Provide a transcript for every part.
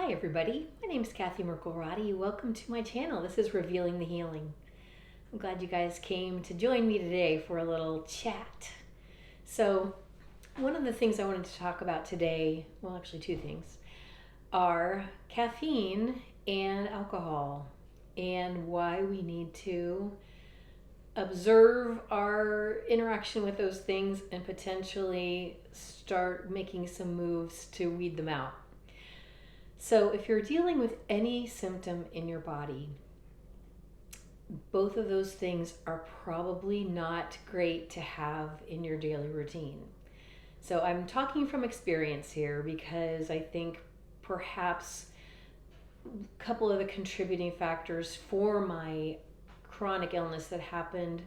Hi everybody, my name is Kathy Merkel. Welcome to my channel. This is Revealing the Healing. I'm glad you guys came to join me today for a little chat. So one of the things I wanted to talk about today, well actually two things, are caffeine and alcohol and why we need to observe our interaction with those things and potentially start making some moves to weed them out. So if you're dealing with any symptom in your body, both of those things are probably not great to have in your daily routine. So I'm talking from experience here because I think perhaps a couple of the contributing factors for my chronic illness that happened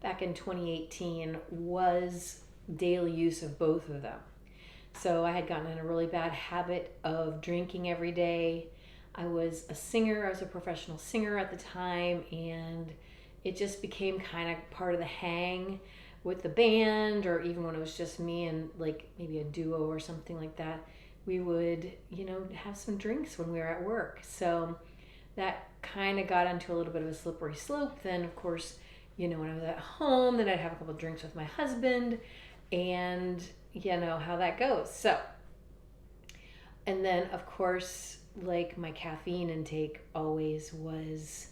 back in 2018 was daily use of both of them. So I had gotten in a really bad habit of drinking every day. I was a singer, I was a professional singer at the time, and it just became kind of part of the hang with the band, or even when it was just me and like maybe a duo or something like that. We would, have some drinks when we were at work. So that kind of got onto a little bit of a slippery slope. Then, of course, when I was at home, then I'd have a couple of drinks with my husband, and you know how that goes. So, and then of course, like my caffeine intake always was,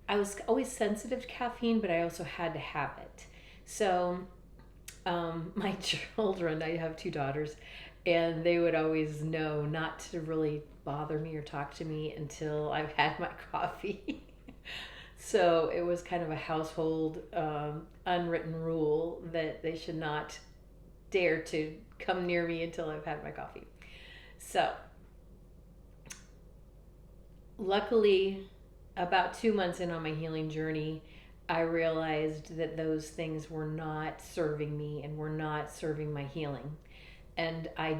I was always sensitive to caffeine, but I also had to have it. So, my children, I have two daughters, and they would always know not to really bother me or talk to me until I've had my coffee. So it was kind of a household unwritten rule that they should not dare to come near me until I've had my coffee. So luckily, about 2 months in on my healing journey, I realized that those things were not serving me and were not serving my healing. And I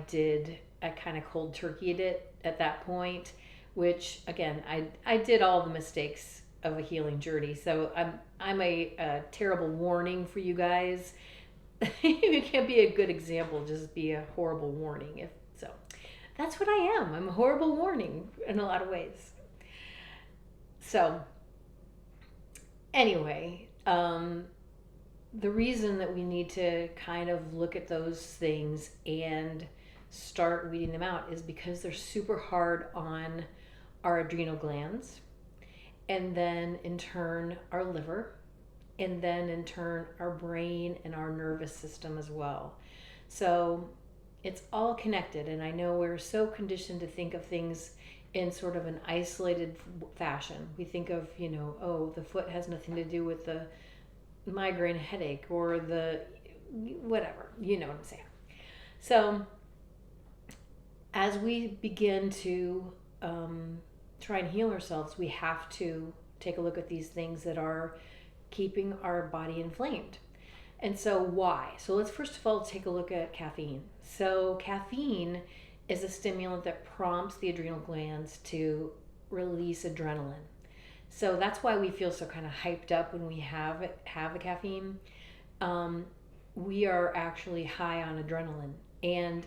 kind of cold turkeyed it at that point, which again, I did all the mistakes of a healing journey. So I'm a terrible warning for you guys. It can't be a good example, just be a horrible warning. If so, that's what I am. I'm a horrible warning in a lot of ways. So anyway, the reason that we need to kind of look at those things and start weeding them out is because they're super hard on our adrenal glands, and then in turn our liver, and then in turn our brain and our nervous system as well. So it's all connected, and I know we're so conditioned to think of things in sort of an isolated fashion. We think of, oh, the foot has nothing to do with the migraine headache or the whatever, you know what I'm saying. So as we begin to try and heal ourselves, we have to take a look at these things that are keeping our body inflamed. And so why? So let's first of all take a look at caffeine. So caffeine is a stimulant that prompts the adrenal glands to release adrenaline. So that's why we feel so kind of hyped up when we have the caffeine. We are actually high on adrenaline, and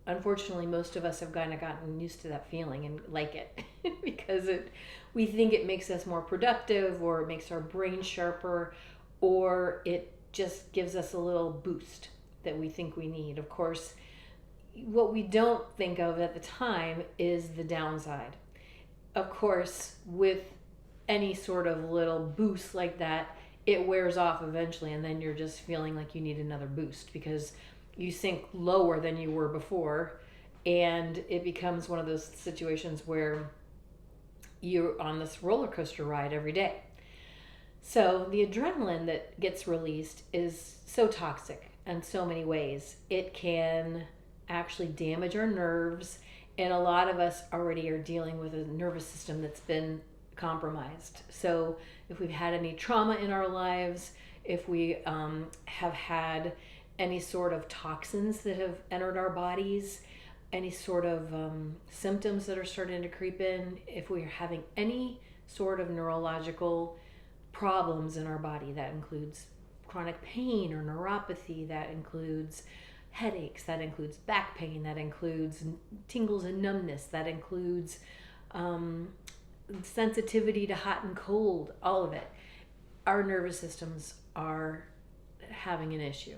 unfortunately, most of us have kind of gotten used to that feeling and like it because we think it makes us more productive, or it makes our brain sharper, or it just gives us a little boost that we think we need. Of course, what we don't think of at the time is the downside. Of course, with any sort of little boost like that, it wears off eventually, and then you're just feeling like you need another boost because you sink lower than you were before, and it becomes one of those situations where you're on this roller coaster ride every day. So the adrenaline that gets released is so toxic in so many ways. It can actually damage our nerves, and a lot of us already are dealing with a nervous system that's been compromised. So if we've had any trauma in our lives, if we have had any sort of toxins that have entered our bodies, any sort of symptoms that are starting to creep in, if we're having any sort of neurological problems in our body, that includes chronic pain or neuropathy, that includes headaches, that includes back pain, that includes tingles and numbness, that includes sensitivity to hot and cold, all of it. Our nervous systems are having an issue.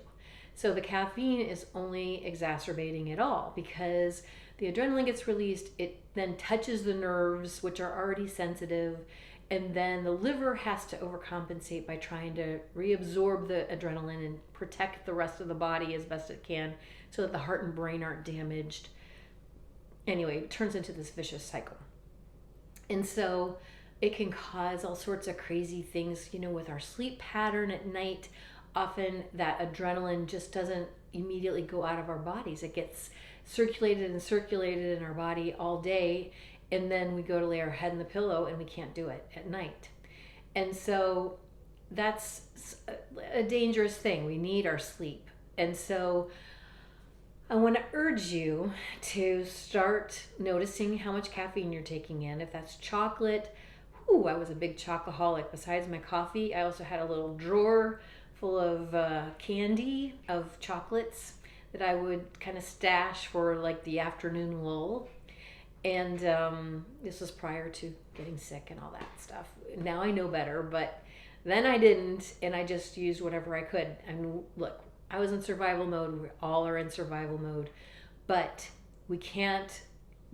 So the caffeine is only exacerbating it all because the adrenaline gets released, it then touches the nerves, which are already sensitive, and then the liver has to overcompensate by trying to reabsorb the adrenaline and protect the rest of the body as best it can so that the heart and brain aren't damaged. Anyway, it turns into this vicious cycle. And so it can cause all sorts of crazy things, with our sleep pattern at night. Often that adrenaline just doesn't immediately go out of our bodies. It gets circulated in our body all day, and then we go to lay our head in the pillow and we can't do it at night. And so that's a dangerous thing. We need our sleep. And so I want to urge you to start noticing how much caffeine you're taking in. If that's chocolate, I was a big chocoholic. Besides my coffee, I also had a little drawer full of candy, of chocolates that I would kind of stash for like the afternoon lull. And this was prior to getting sick and all that stuff. Now I know better, but then I didn't, and I just used whatever I could. I mean, look, I was in survival mode. We all are in survival mode, but we can't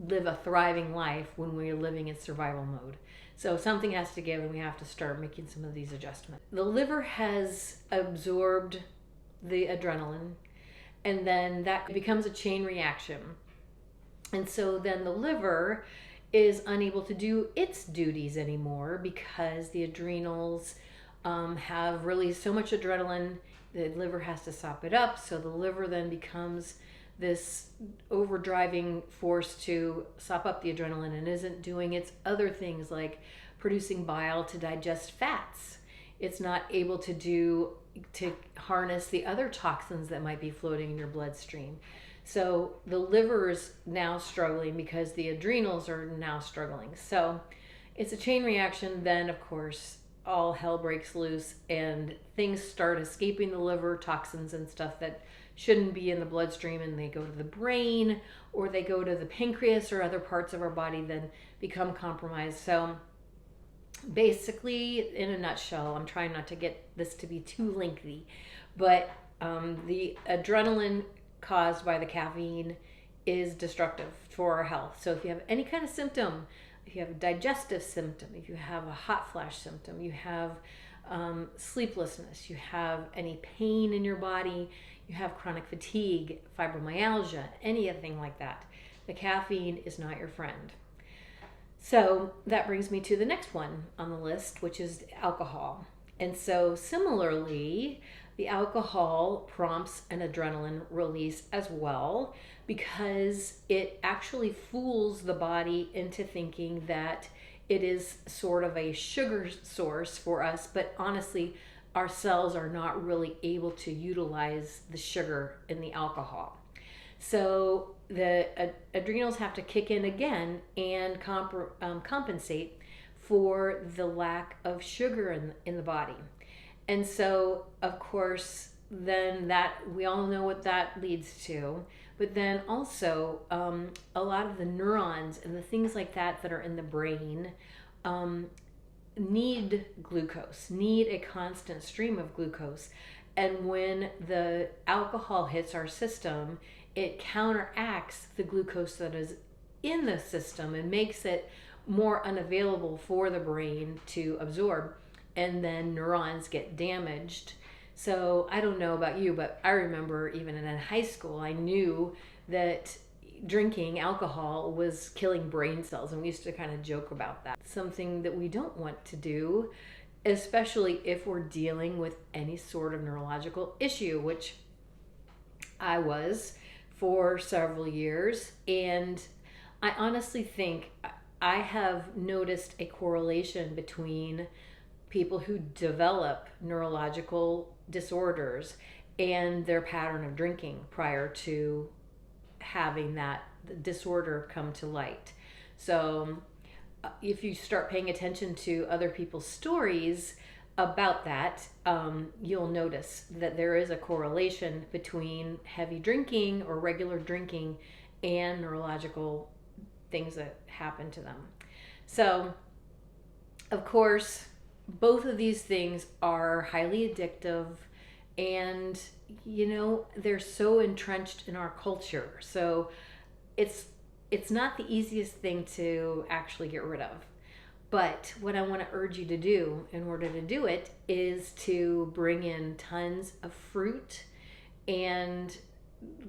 live a thriving life when we're living in survival mode. So something has to give, and we have to start making some of these adjustments. The liver has absorbed the adrenaline, and then that becomes a chain reaction. And so then the liver is unable to do its duties anymore because the adrenals have released so much adrenaline. The liver has to sop it up. So the liver then becomes this overdriving force to sop up the adrenaline and isn't doing its other things like producing bile to digest fats. It's not able to harness the other toxins that might be floating in your bloodstream. So the liver is now struggling because the adrenals are now struggling. So it's a chain reaction. Then, of course, all hell breaks loose and things start escaping the liver, toxins and stuff that shouldn't be in the bloodstream, and they go to the brain or they go to the pancreas or other parts of our body, then become compromised. So basically, in a nutshell, I'm trying not to get this to be too lengthy, but the adrenaline caused by the caffeine is destructive for our health. So if you have any kind of symptom, if you have a digestive symptom, if you have a hot flash symptom, you have sleeplessness, you have any pain in your body, you have chronic fatigue, fibromyalgia, anything like that, the caffeine is not your friend. So that brings me to the next one on the list, which is alcohol. And so similarly, the alcohol prompts an adrenaline release as well because it actually fools the body into thinking that it is sort of a sugar source for us, but honestly, our cells are not really able to utilize the sugar in the alcohol. So the adrenals have to kick in again and compensate for the lack of sugar in the body. And so, of course, then that we all know what that leads to. But then also, a lot of the neurons and the things like that that are in the brain need glucose, need a constant stream of glucose. And when the alcohol hits our system, it counteracts the glucose that is in the system and makes it more unavailable for the brain to absorb. And then neurons get damaged. So I don't know about you, but I remember even in high school, I knew that drinking alcohol was killing brain cells, and we used to kind of joke about that. Something that we don't want to do, especially if we're dealing with any sort of neurological issue, which I was for several years. And I honestly think I have noticed a correlation between people who develop neurological disorders and their pattern of drinking prior to having that disorder come to light. So if you start paying attention to other people's stories, about that, you'll notice that there is a correlation between heavy drinking or regular drinking and neurological things that happen to them. So, of course, both of these things are highly addictive, and they're so entrenched in our culture. So it's not the easiest thing to actually get rid of. But what I want to urge you to do in order to do it is to bring in tons of fruit and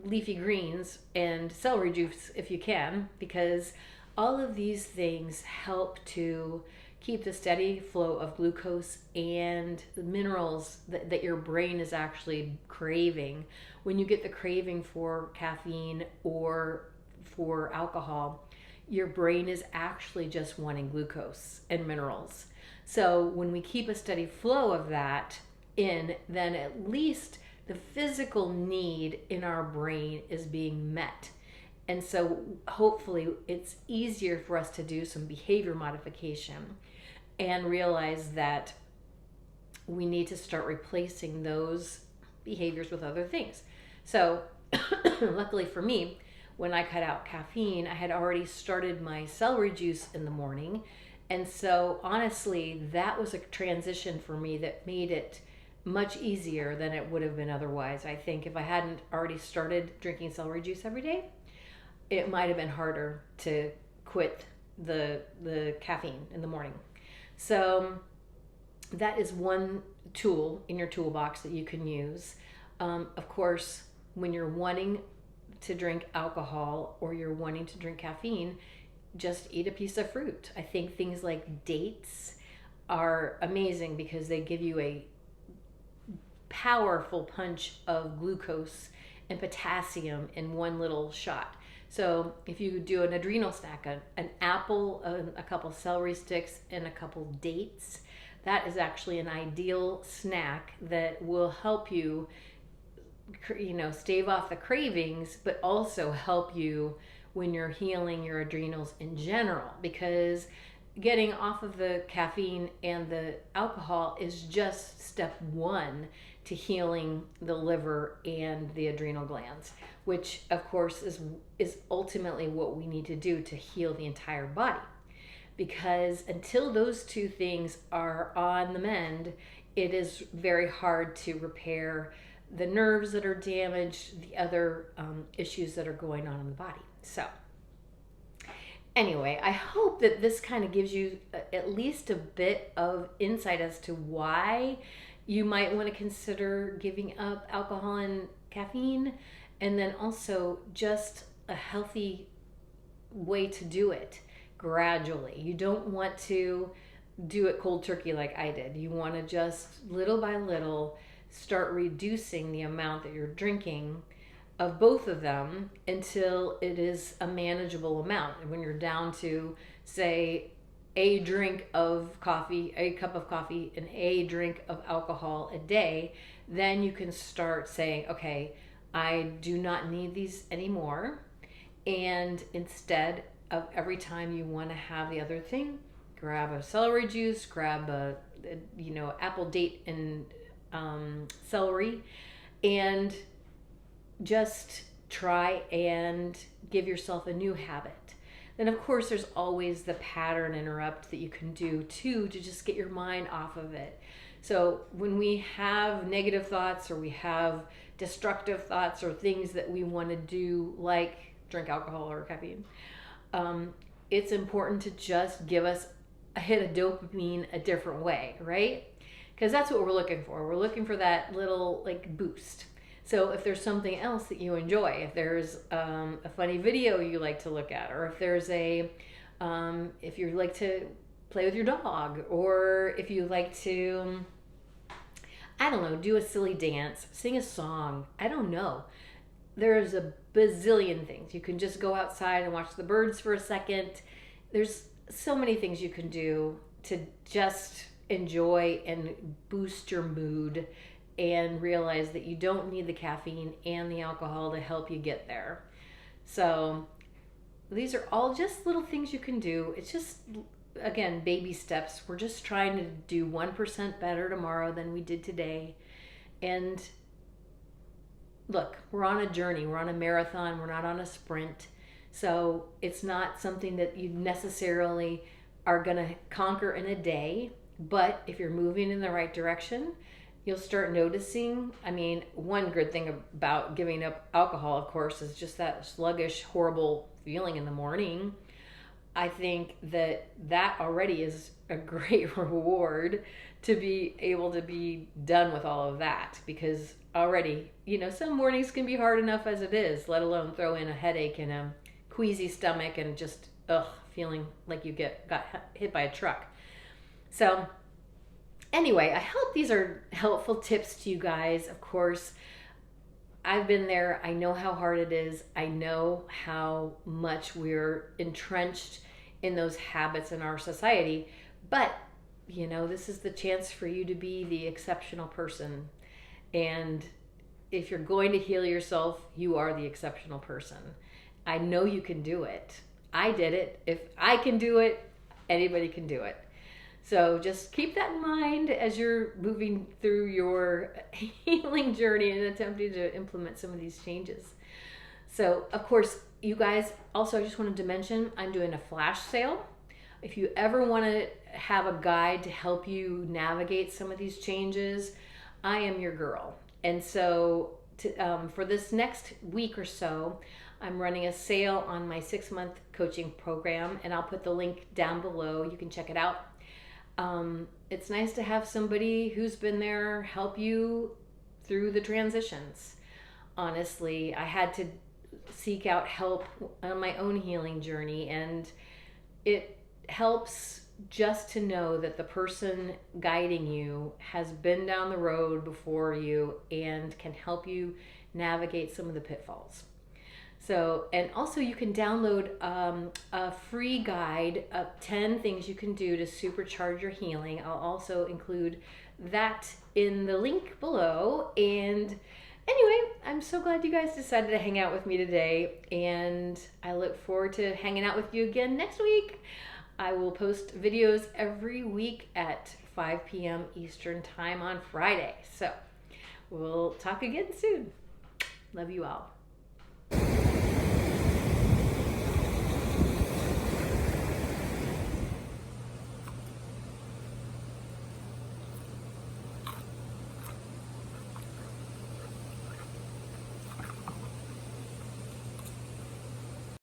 leafy greens and celery juice if you can, because all of these things help to keep the steady flow of glucose and the minerals that your brain is actually craving. When you get the craving for caffeine or for alcohol, your brain is actually just wanting glucose and minerals. So when we keep a steady flow of that in, then at least the physical need in our brain is being met. And so hopefully it's easier for us to do some behavior modification and realize that we need to start replacing those behaviors with other things. So luckily for me, when I cut out caffeine, I had already started my celery juice in the morning. And so honestly, that was a transition for me that made it much easier than it would have been otherwise. I think if I hadn't already started drinking celery juice every day, it might have been harder to quit the caffeine in the morning. So that is one tool in your toolbox that you can use. Of course, when you're wanting to drink alcohol or you're wanting to drink caffeine, just eat a piece of fruit. I think things like dates are amazing because they give you a powerful punch of glucose and potassium in one little shot. So if you do an adrenal snack, an apple, a couple celery sticks, and a couple dates, that is actually an ideal snack that will help you stave off the cravings, but also help you when you're healing your adrenals in general, because getting off of the caffeine and the alcohol is just step one to healing the liver and the adrenal glands, which of course is ultimately what we need to do to heal the entire body. Because until those two things are on the mend, it is very hard to repair the nerves that are damaged, the other issues that are going on in the body. So anyway, I hope that this kind of gives you at least a bit of insight as to why you might want to consider giving up alcohol and caffeine, and then also just a healthy way to do it gradually. You don't want to do it cold turkey like I did. You want to just little by little start reducing the amount that you're drinking of both of them until it is a manageable amount. And when you're down to, say, a drink of coffee, a cup of coffee, and a drink of alcohol a day, then you can start saying, okay, I do not need these anymore. And instead of every time you want to have the other thing, grab a celery juice, grab a apple, date, and celery, and just try and give yourself a new habit. Then of course there's always the pattern interrupt that you can do too, to just get your mind off of it. So when we have negative thoughts or we have destructive thoughts or things that we want to do, like drink alcohol or caffeine, it's important to just give us a hit of dopamine a different way, right? Because that's what we're looking for. We're looking for that little boost. So if there's something else that you enjoy, if there's a funny video you like to look at, or if there's if you like to play with your dog, or if you like to, I don't know, do a silly dance, sing a song, I don't know. There's a bazillion things. You can just go outside and watch the birds for a second. There's so many things you can do to just enjoy and boost your mood and realize that you don't need the caffeine and the alcohol to help you get there. So these are all just little things you can do. It's just again, baby steps. We're just trying to do 1% better tomorrow than we did today. And look, we're on a journey. We're on a marathon. We're not on a sprint. So it's not something that you necessarily are going to conquer in a day. But if you're moving in the right direction, you'll start noticing. I mean, one good thing about giving up alcohol, of course, is just that sluggish, horrible feeling in the morning. I think that already is a great reward to be able to be done with all of that, because already, some mornings can be hard enough as it is, let alone throw in a headache and a queasy stomach and just feeling like you got hit by a truck. So anyway, I hope these are helpful tips to you guys. Of course, I've been there. I know how hard it is. I know how much we're entrenched in those habits in our society. But, this is the chance for you to be the exceptional person. And if you're going to heal yourself, you are the exceptional person. I know you can do it. I did it. If I can do it, anybody can do it. So just keep that in mind as you're moving through your healing journey and attempting to implement some of these changes. So, of course, you guys, also I just wanted to mention, I'm doing a flash sale. If you ever want to have a guide to help you navigate some of these changes, I am your girl. And so for this next week or so, I'm running a sale on my 6-month coaching program, and I'll put the link down below. You can check it out. It's nice to have somebody who's been there help you through the transitions. Honestly, I had to seek out help on my own healing journey, and it helps just to know that the person guiding you has been down the road before you and can help you navigate some of the pitfalls. So, and also you can download a free guide of 10 things you can do to supercharge your healing. I'll also include that in the link below. And anyway, I'm so glad you guys decided to hang out with me today, and I look forward to hanging out with you again next week. I will post videos every week at 5 p.m. Eastern Time on Friday. So we'll talk again soon. Love you all.